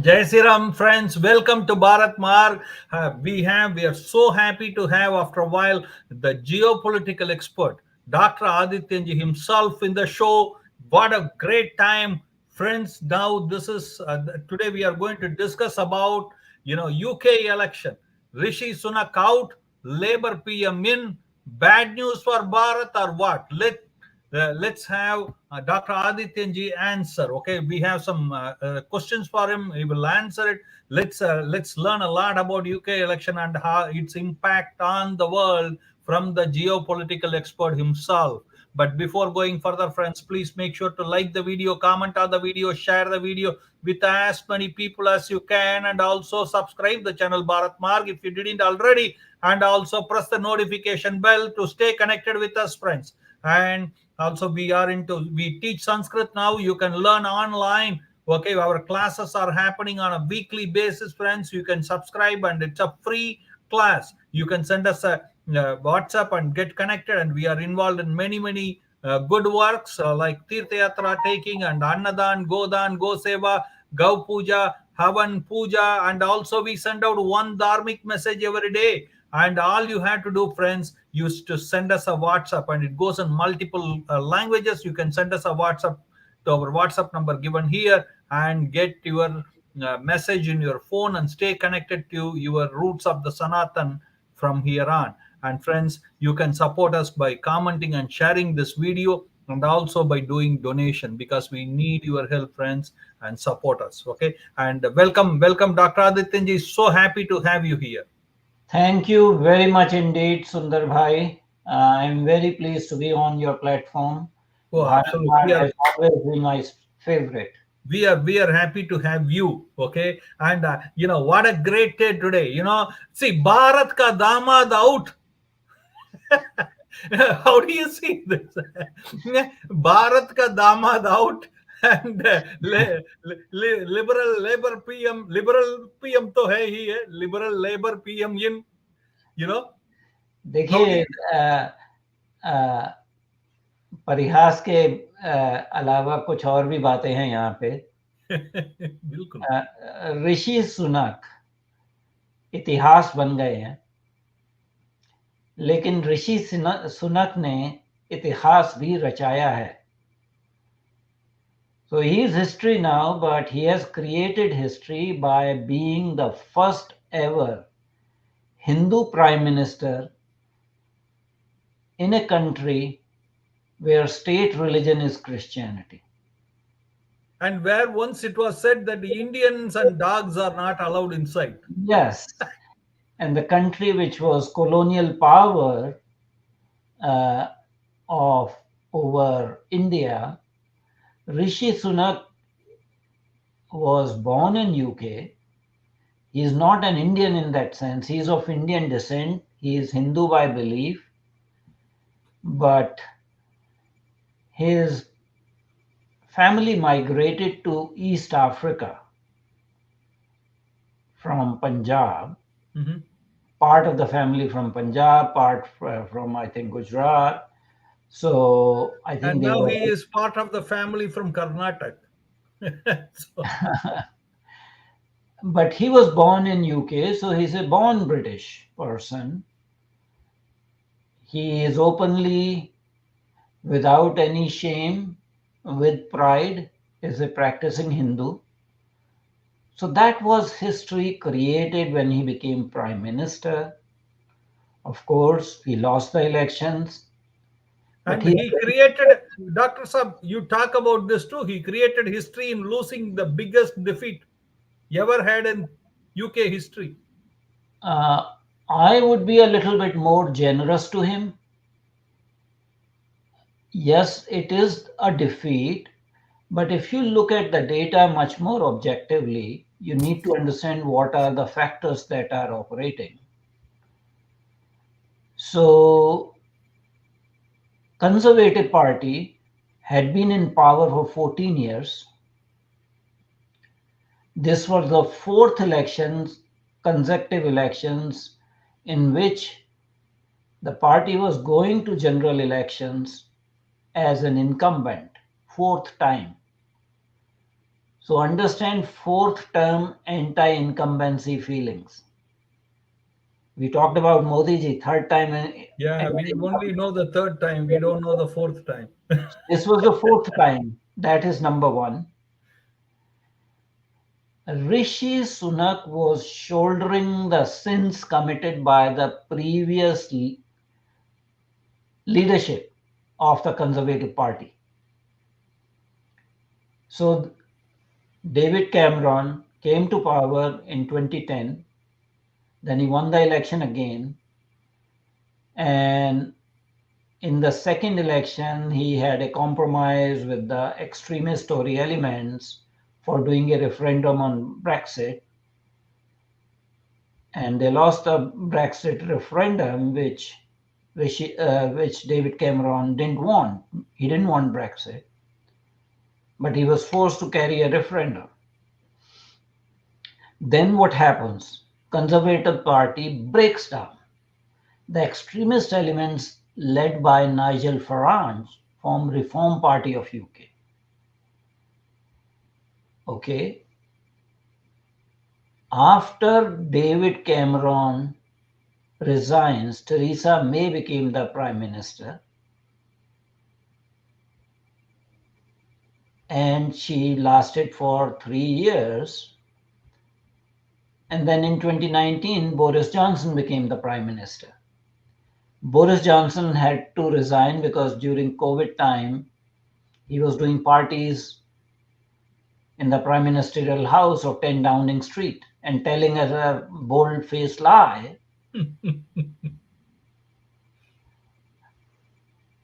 Jai Sri Ram, friends. Welcome to Bharat Marg. We are so happy to have after a while the geopolitical expert, Dr. Adityanjee himself in the show. What a great time, friends. Now this is today we are going to discuss about UK election. Rishi Sunak out, Labour PM in. Bad news for Bharat or what? Let's have Dr. Adityanjee answer. Okay, we have some questions for him. He will answer it. Let's learn a lot about UK election and how its impact on the world from the geopolitical expert himself. But before going further, friends, please make sure to like the video, comment on the video, share the video with as many people as you can, and also subscribe the channel Bharat Marg if you didn't already, and also press the notification bell to stay connected with us, friends. And also we teach Sanskrit now. You can learn online. Okay, our classes are happening on a weekly basis, friends. You can subscribe and it's a free class. You can send us a WhatsApp and get connected, and we are involved in many good works like Tirtha Yatra taking and Annadan, Godan, Goseva, Gau Puja, Havan Puja, and also we send out one dharmic message every day. And all you have to do, friends, is to send us a WhatsApp, and it goes in multiple languages. You can send us a WhatsApp to our WhatsApp number given here and get your message in your phone and stay connected to your roots of the Sanatan from here on. And friends, you can support us by commenting and sharing this video, and also by doing donation, because we need your help, friends, and support us. Okay, and welcome Dr. Adityanji. So happy to have you here. Thank you very much indeed, Sundar Bhai. I'm very pleased to be on your platform. Oh, Bharat absolutely. Mar has always been my favorite. We are happy to have you. Okay, and what a great day today. See, Bharat ka damad out. How do you see this? Bharat ka damad out, and liberal PM to hai hi hai, liberal labor PM in. You know how do देखिए, you? परिहास के अलावा कुछ और भी बातें हैं यहाँ पे। बिल्कुल। ऋषि सुनक इतिहास बन गए हैं, लेकिन ऋषि सुनक ने इतिहास भी रचाया है। So he is history now, but he has created history by being the first ever Hindu prime minister in a country where state religion is Christianity. And where once it was said that the Indians and dogs are not allowed inside. Yes, and the country which was colonial power uh, of over India, Rishi Sunak was born in UK. He is not an Indian in that sense. He is of Indian descent. He is Hindu by belief, but his family migrated to East Africa from Punjab. Mhm. Part of the family from Punjab, part from I think Gujarat. So I think And they now were. he is part of the family from Karnataka. So, But he was born in UK, so he's a born British person. He is openly, without any shame, with pride, is a practicing Hindu. So that was history created when he became prime minister. Of course, he lost the elections, but and he he created, Dr. Sab, you talk about this too. He created history in losing the biggest defeat ever had in UK history. uh, I would be a little bit more generous to him. Yes, it is a defeat, but if you look at the data much more objectively, you need to understand what are the factors that are operating. So, Conservative Party had been in power for 14 years. This was the fourth elections, consecutive elections, in which the party was going to general elections as an incumbent, fourth time. So understand fourth term anti-incumbency feelings. We talked about Modi ji, third time. Yeah, we only know the third time. We don't know the fourth time. This was the fourth time. That is number one. Rishi Sunak was shouldering the sins committed by the previous leadership of the Conservative Party. So David Cameron came to power in 2010, then he won the election again, and in the second election, he had a compromise with the extremist Tory elements for doing a referendum on Brexit. And they lost the Brexit referendum, which David Cameron didn't want. He didn't want Brexit, but he was forced to carry a referendum. Then what happens? Conservative Party breaks down. The extremist elements led by Nigel Farage form Reform Party of UK. Okay. After David Cameron resigns, Theresa May became the prime minister, and she lasted for 3 years. And then in 2019, Boris Johnson became the prime minister. Boris Johnson had to resign because during COVID time, he was doing parties in the prime ministerial house of 10 Downing Street and telling us a bold-faced lie.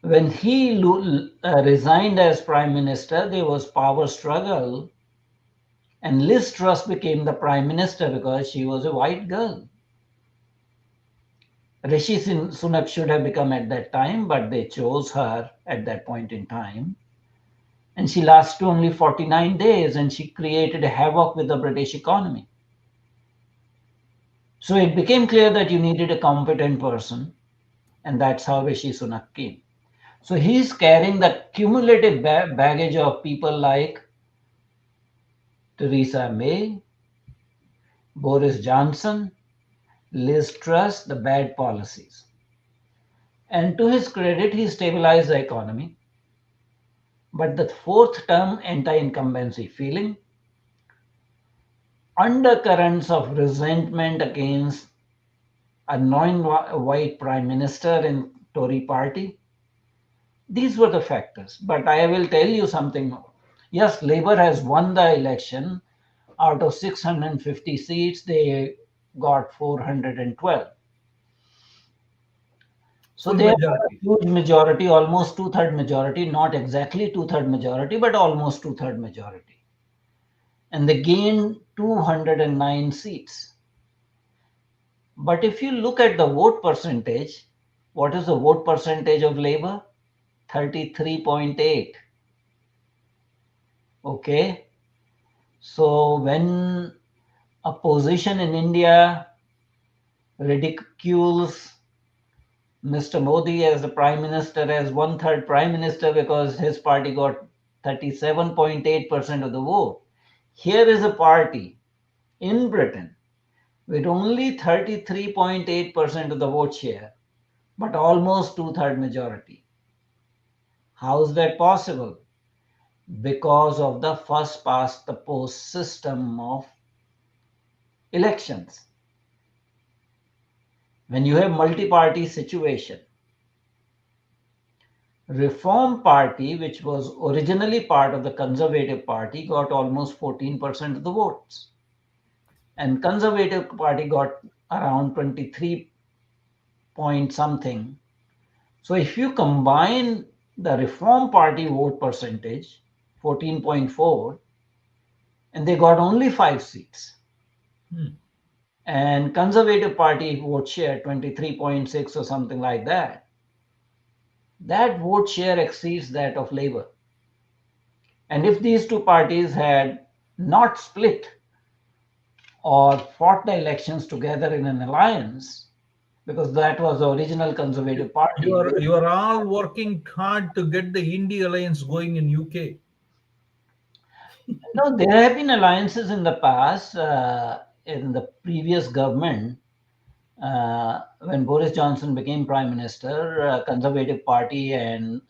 When he resigned as prime minister, there was power struggle, and Liz Truss became the prime minister because she was a white girl. Rishi Sunak should have become at that time, but they chose her at that point in time. And she lasted only 49 days, and she created a havoc with the British economy. So it became clear that you needed a competent person, and that's how Rishi Sunak came. So he's carrying the cumulative baggage of people like Theresa May, Boris Johnson, Liz Truss, the bad policies. And to his credit, he stabilized the economy. But the fourth term anti-incumbency feeling, undercurrents of resentment against a non-white prime minister in Tory party, these were the factors. But I will tell you something more. Yes, Labour has won the election. Out of 650 seats, they got 412. So Full they have a majority. huge majority, almost two-third majority, not exactly two-third majority, but almost two-third majority. And they gained 209 seats. But if you look at the vote percentage, what is the vote percentage of Labour? 33.8. Okay. So when opposition in India ridicules Mr. Modi as the prime minister, as one-third prime minister because his party got 37.8% of the vote. Here is a party in Britain with only 33.8% of the vote share, but almost two-third majority. How is that possible? Because of the first past the post system of elections. When you have multi-party situation, Reform Party, which was originally part of the Conservative Party, got almost 14% of the votes. And Conservative Party got around 23 point something. So if you combine the Reform Party vote percentage, 14.4, and they got only 5 seats. And Conservative Party vote share 23.6 or something like that. That vote share exceeds that of Labour. And if these two parties had not split or fought the elections together in an alliance, because that was the original Conservative You Party, are you are all working hard to get the Indie alliance going in UK. No, there have been alliances in the past, in the previous government. When Boris Johnson became prime minister, Conservative Party and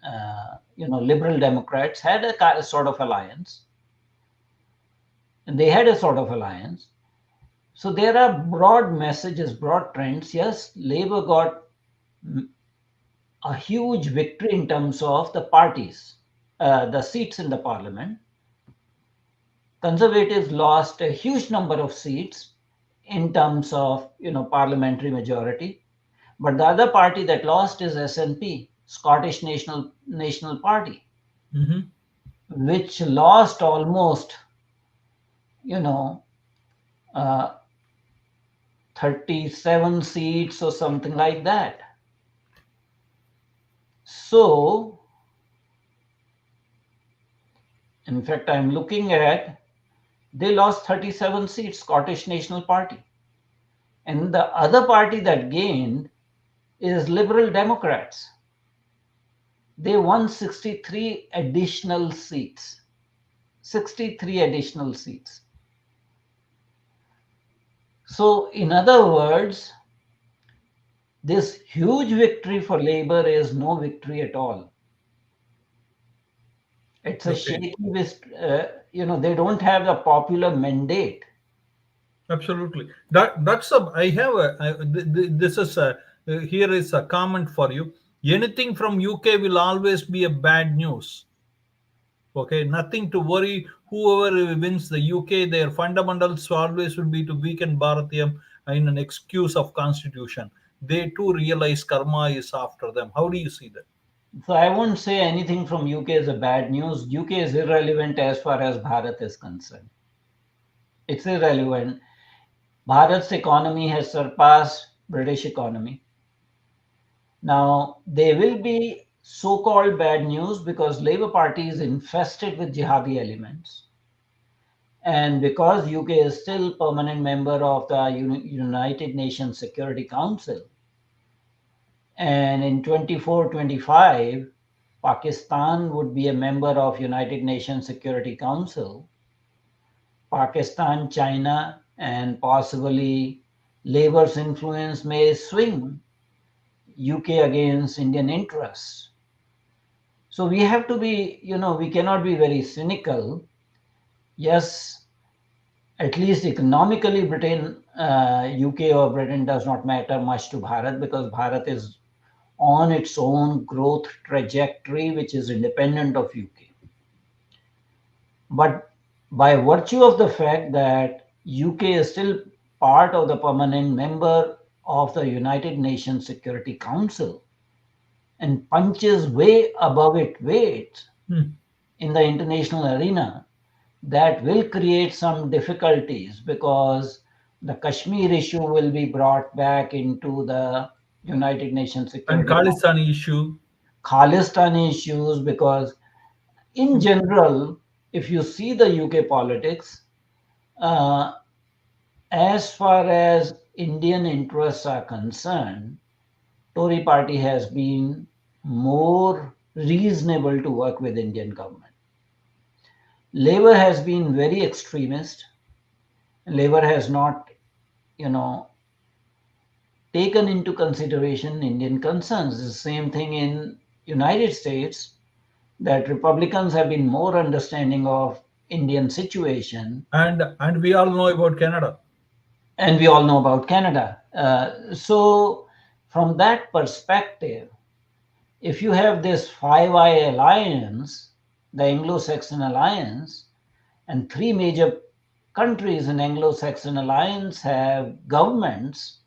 Liberal Democrats had a sort of alliance, and they had a sort of alliance. So there are broad messages, broad trends. Yes, Labour got a huge victory in terms of the parties, the seats in the parliament. Conservatives lost a huge number of seats in terms of parliamentary majority. But the other party that lost is SNP, Scottish National Party, Mhm. which lost almost, you know, uh, 37 seats or something like that. So, in fact, I'm looking at, they lost 37 seats, Scottish National Party. And the other party that gained is Liberal Democrats. They won 63 additional seats. 63 additional seats. So, in other words, this huge victory for Labour is no victory at all. It's a Okay. shaky, they don't have the popular mandate. Absolutely. That's a. I have a. This is a. Here is a comment for you. Anything from UK will always be a bad news. Okay, nothing to worry. Whoever wins the UK, their fundamentals always will be to weaken Bharatiyam in an excuse of constitution. They too realize karma is after them. How do you see that? So I won't say anything from UK is a bad news. UK is irrelevant as far as Bharat is concerned. It's irrelevant. Bharat's economy has surpassed British economy. Now, there will be so-called bad news because Labour Party is infested with jihadi elements. And because UK is still permanent member of the United Nations Security Council, and in 24-25, Pakistan would be a member of United Nations Security Council, Pakistan, China, and possibly Labour's influence may swing UK against Indian interests. So we have to be, we cannot be very cynical. Yes, at least economically, UK or Britain does not matter much to Bharat because Bharat is on its own growth trajectory, which is independent of UK. But by virtue of the fact that UK is still part of the permanent member of the United Nations Security Council and punches way above its weight Hmm. in the international arena, that will create some difficulties because the Kashmir issue will be brought back into the United Nations And Security Council. Khalistani issue. Khalistan issues, because in general, if you see the UK politics, uh, as far as Indian interests are concerned, Tory party has been more reasonable to work with Indian government. Labour has been very extremist. Labour has not, you know, taken into consideration Indian concerns. The same thing in United States, that Republicans have been more understanding of Indian situation, And we all know about Canada. and we all know about Canada. So, from that perspective, if you have this Five Eye Alliance, the Anglo-Saxon Alliance, and three major countries in Anglo-Saxon Alliance have governments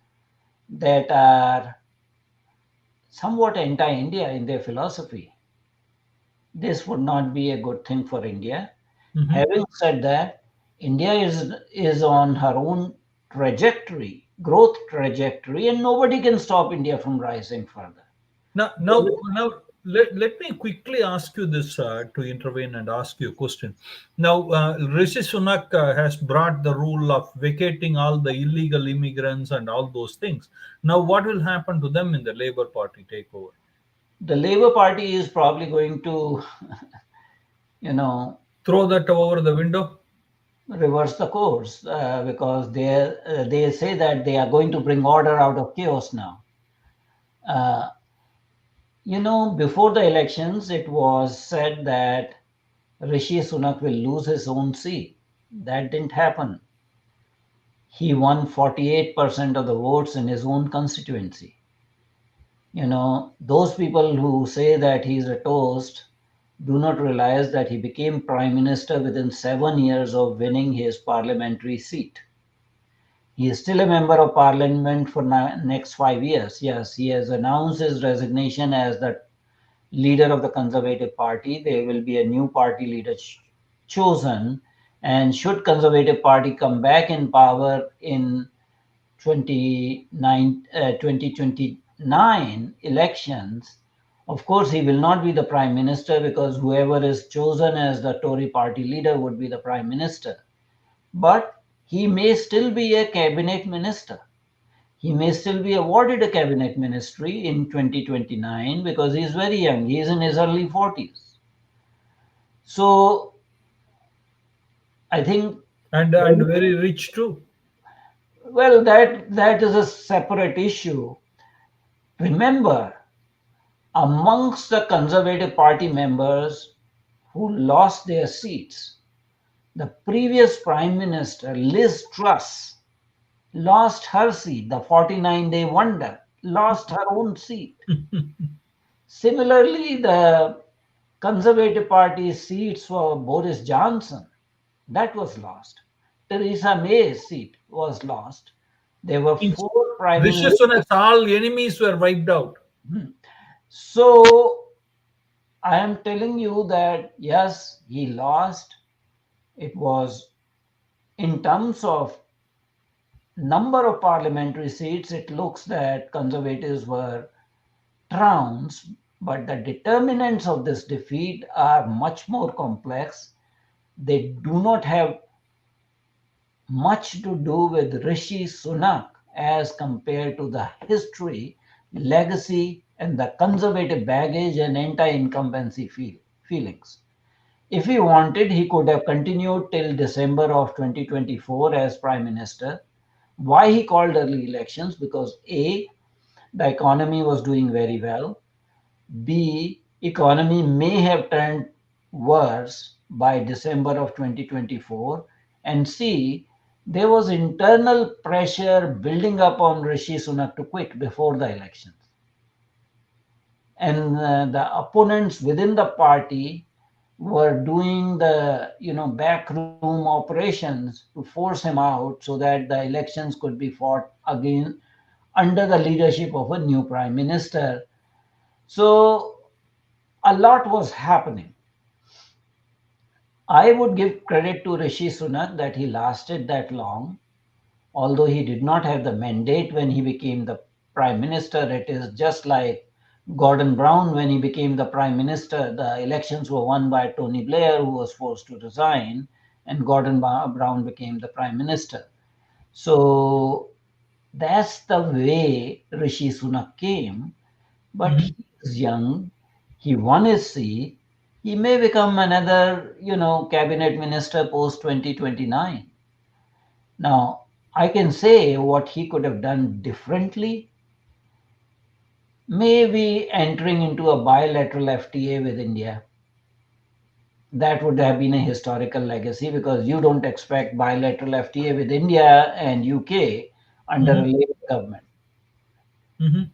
that are somewhat anti-India in their philosophy, this would not be a good thing for India. Mhm. Having said that, India is on her own trajectory, growth trajectory, and nobody can stop India from rising further. Now, let me quickly ask you this to intervene and ask you a question. Now, Rishi Sunak has brought the rule of vacating all the illegal immigrants and all those things. Now, what will happen to them in the Labour Party takeover? The Labour Party is probably going to, you know, Throw that over the window. reverse the course because they say that they are going to bring order out of chaos now. Uh, before the elections, it was said that Rishi Sunak will lose his own seat. That didn't happen. He won 48% of the votes in his own constituency. Those people who say that he's a toast do not realize that he became prime minister within 7 years of winning his parliamentary seat. He is still a member of parliament for next 5 years. Yes, he has announced his resignation as the leader of the Conservative Party. There will be a new party leader chosen, and should Conservative Party come back in power in 2029 elections, of course, he will not be the prime minister because whoever is chosen as the Tory party leader would be the prime minister. But he may still be a cabinet minister. He may still be awarded a cabinet ministry in 2029 because he's very young. He's in his early 40s. So I think, And very rich too. well, that is a separate issue. Remember, amongst the Conservative Party members who lost their seats, the previous Prime Minister, Liz Truss, lost her seat, the 49-day wonder, lost her own seat. Similarly, the Conservative Party seats for Boris Johnson, that was lost. Theresa May's seat was lost. There were Means four prime Rishi ministers. Sunak's all enemies were wiped out. So I am telling you that yes, he lost. It was in terms of number of parliamentary seats, it looks that conservatives were trounced, but the determinants of this defeat are much more complex. They do not have much to do with Rishi Sunak as compared to the history, legacy, and the conservative baggage and anti incumbency feelings. If he wanted, he could have continued till December of 2024 as Prime Minister. Why he called early elections? Because A, the economy was doing very well. B, economy may have turned worse by December of 2024. And C, there was internal pressure building up on Rishi Sunak to quit before the elections. And the opponents within the party were doing the backroom operations to force him out so that the elections could be fought again under the leadership of a new prime minister. So a lot was happening. I would give credit to Rishi Sunak that he lasted that long, although he did not have the mandate when he became the prime minister. It is just like Gordon Brown when he became the prime minister. The elections were won by Tony Blair, who was forced to resign, and Gordon Brown became the prime minister. So that's the way Rishi Sunak came. But Mhm. he is young. He won his seat. He may become another, cabinet minister post 2029. Now, I can say what he could have done differently. Maybe entering into a bilateral FTA with India. That would have been a historical legacy because you don't expect bilateral FTA with India and UK under a Mhm. Labour government. Mhm.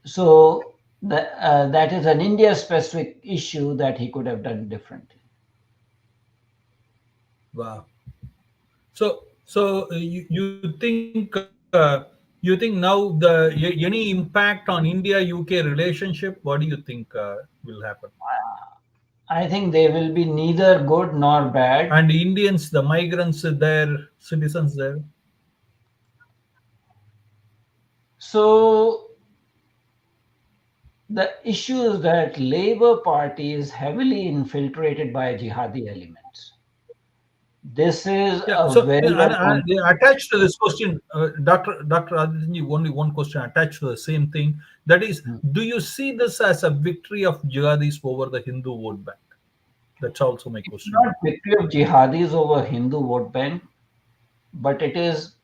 So that is an India specific issue that he could have done differently. Wow. So you think now any impact on India UK relationship? What do you think will happen? I think they will be neither good nor bad. And Indians, the migrants there, citizens there. So the issue is that Labour Party is heavily infiltrated by jihadi elements. This is Yeah. a So very well and attached to this question, Doctor Adityanjee, only one question attached to the same thing. That is, do you see this as a victory of jihadis over the Hindu vote bank? That's also my It's question. not victory of jihadis over Hindu vote bank, but it is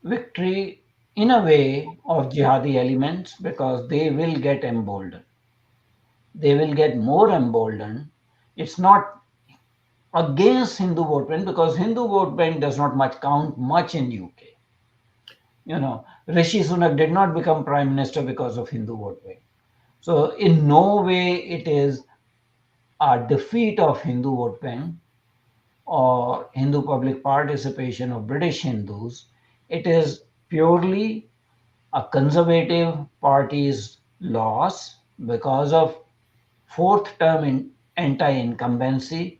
victory in a way of jihadi elements because they will get emboldened. They will get more emboldened. It's not against Hindu vote bank because Hindu vote bank does not much count much in UK. Rishi Sunak did not become prime minister because of Hindu vote bank. So in no way it is a defeat of Hindu vote bank or Hindu public participation of British Hindus. It is purely a conservative party's loss because of fourth term anti-incumbency.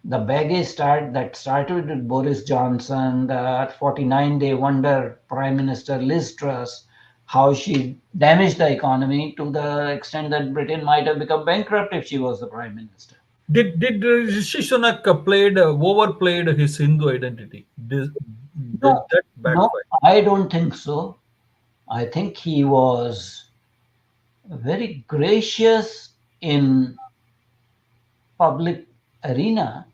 The baggage that started with Boris Johnson, the 49-day wonder Prime Minister Liz Truss, how she damaged the economy to the extent that Britain might have become bankrupt if she was the Prime Minister. Did Rishi Sunak overplayed his Hindu identity? Did No, that no, backfire? I don't think so. I think he was very gracious in public arena.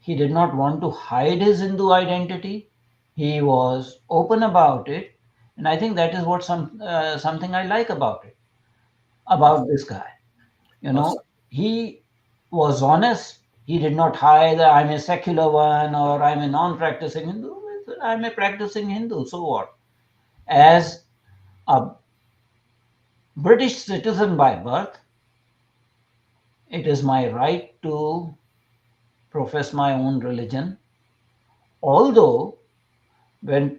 He did not want to hide his Hindu identity. He was open about it, and I think that is what something I like about Awesome. this guy. You know, Awesome. he was honest. He did not hide that I'm a secular one or I'm a non-practicing Hindu. I'm a practicing Hindu. So what? As a British citizen by birth, it is my right to profess my own religion. Although, when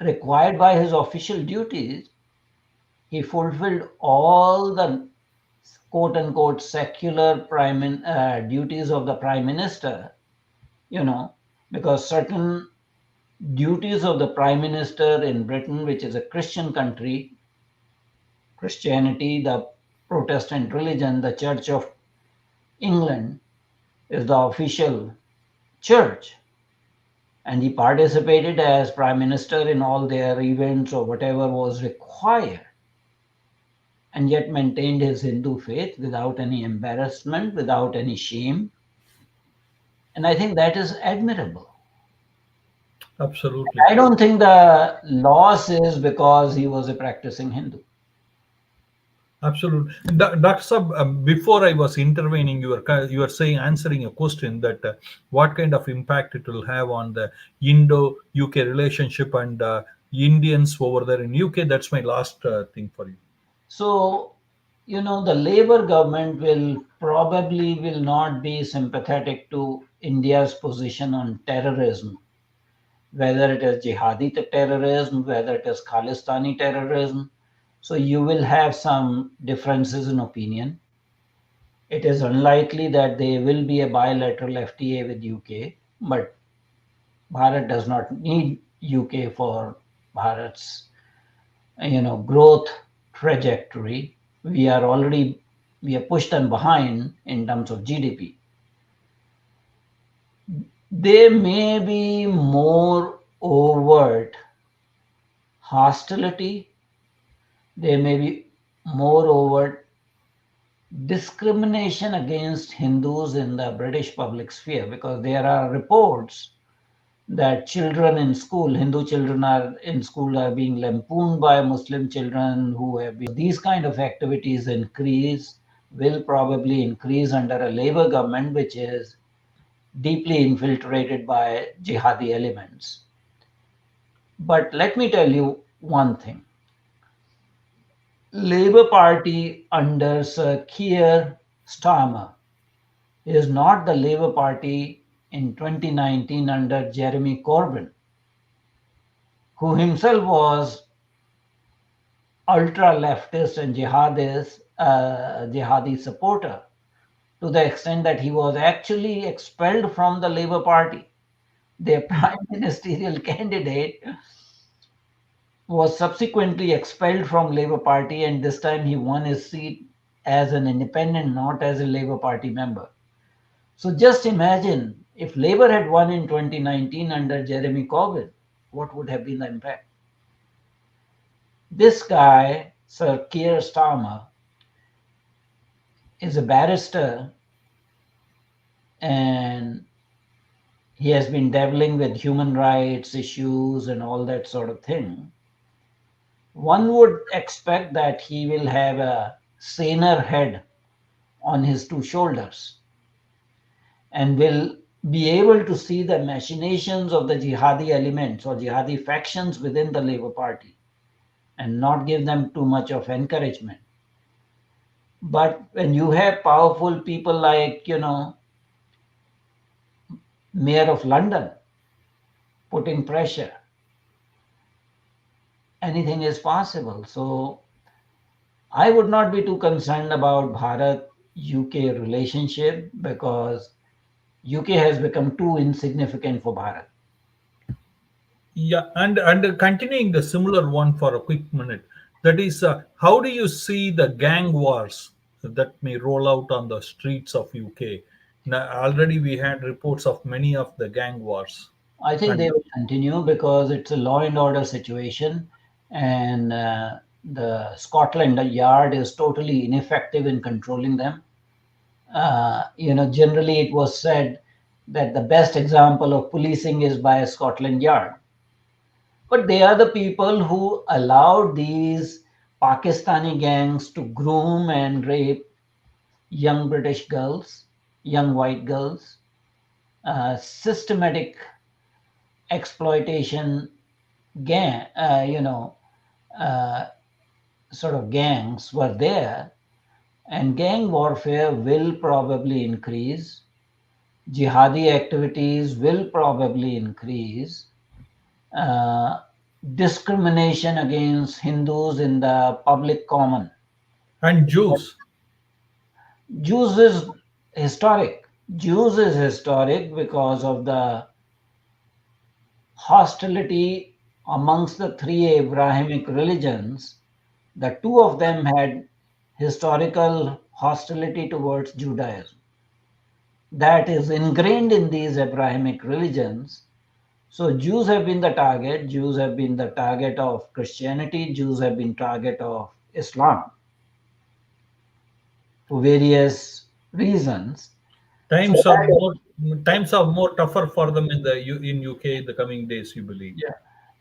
required by his official duties, he fulfilled all the quote unquote secular duties of the prime minister, you know, because certain duties of the prime minister in Britain, which is a Christian country, Christianity, the Protestant religion, the Church of England is the official church. And he participated as prime minister in all their events or whatever was required, and yet maintained his Hindu faith without any embarrassment, without any shame. And I think that is admirable. Absolutely. I don't think the loss is because he was a practicing Hindu. Absolutely. Dr. Sab, before I was intervening, you were saying, answering a question that what kind of impact it will have on the Indo-UK relationship and Indians over there in UK. That's my last thing for you. So, the Labour government will not be sympathetic to India's position on terrorism, whether it is jihadi terrorism, whether it is Khalistani terrorism. So you will have some differences in opinion. It is unlikely that there will be a bilateral FTA with UK, but Bharat does not need UK for Bharat's growth trajectory. We are pushed and behind in terms of GDP. There may be more overt hostility. There may be more overt discrimination against Hindus in the British public sphere because there are reports that children in school, Hindu children are in school, are being lampooned by Muslim children who have been. These kind of activities will probably increase under a Labour government which is deeply infiltrated by jihadi elements. But let me tell you one thing. Labour Party under Sir Keir Starmer is not the Labour Party in 2019 under Jeremy Corbyn, who himself was ultra leftist and jihadi supporter to the extent that he was actually expelled from the Labour Party. Their prime ministerial candidate was subsequently expelled from Labour Party, and this time he won his seat as an independent, not as a Labour Party member. So just imagine if Labour had won in 2019 under Jeremy Corbyn, what would have been the impact? This guy, Sir Keir Starmer, is a barrister and he has been dabbling with human rights issues and all that sort of thing, one would expect that he will have a saner head on his two shoulders and will be able to see the machinations of the jihadi elements or jihadi factions within the Labour Party and not give them too much of encouragement. But when you have powerful people like, Mayor of London putting pressure, anything is possible. So I would not be too concerned about Bharat UK relationship because UK has become too insignificant for Bharat. Yeah, and continuing the similar one for a quick minute. That is, how do you see the gang wars that may roll out on the streets of UK? Now, already we had reports of many of the gang wars, I think and they will continue because it's a law and order situation, and the Scotland Yard is totally ineffective in controlling them. Generally it was said that the best example of policing is by Scotland Yard. But they are the people who allowed these Pakistani gangs to groom and rape young British girls, young white girls. Systematic exploitation gang, uh, sort of gangs were there, and gang warfare will probably increase. Jihadi activities will probably increase. Uh, Discrimination against Hindus in the public common. and Jews. Jews is historic. Jews is historic because of the hostility amongst the three Abrahamic religions. The two of them had historical hostility towards Judaism. That is ingrained in these Abrahamic religions. So Jews have been the target. Jews have been the target of Christianity. Jews have been target of Islam for various reasons. So Times are that more times are more tougher for them in in UK in the coming days. You believe? yeah.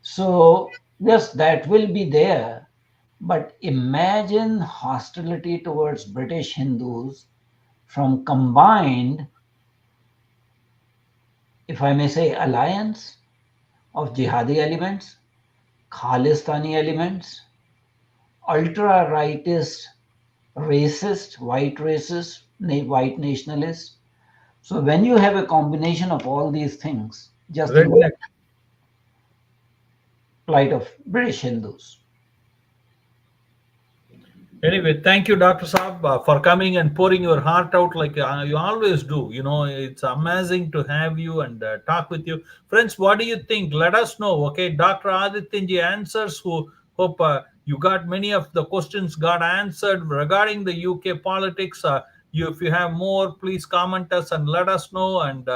So yes, that will be there. But imagine hostility towards British Hindus from combined, if I may say, alliance of jihadi elements, Khalistani elements, ultra rightist, white nationalists. So when you have a combination of all these things, just imagine Redneck. the plight of British Hindus. Anyway, thank you, Dr. Saab, for coming and pouring your heart out like you always do. You know, it's amazing to have you and talk with you. Friends, what do you think? Let us know. Okay, Dr. Adityanjee answers. Who hope you got many of the questions got answered regarding the UK politics. If you have more, please comment us and let us know. And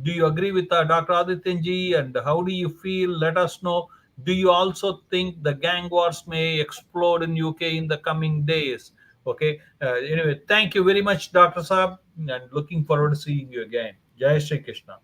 do you agree with Dr. Adityanjee? And how do you feel? Let us know. Do you also think the gang wars may explode in UK in the coming days? Okay. Anyway, thank you very much, Dr. Saab, and looking forward to seeing you again. Jai Shri Krishna.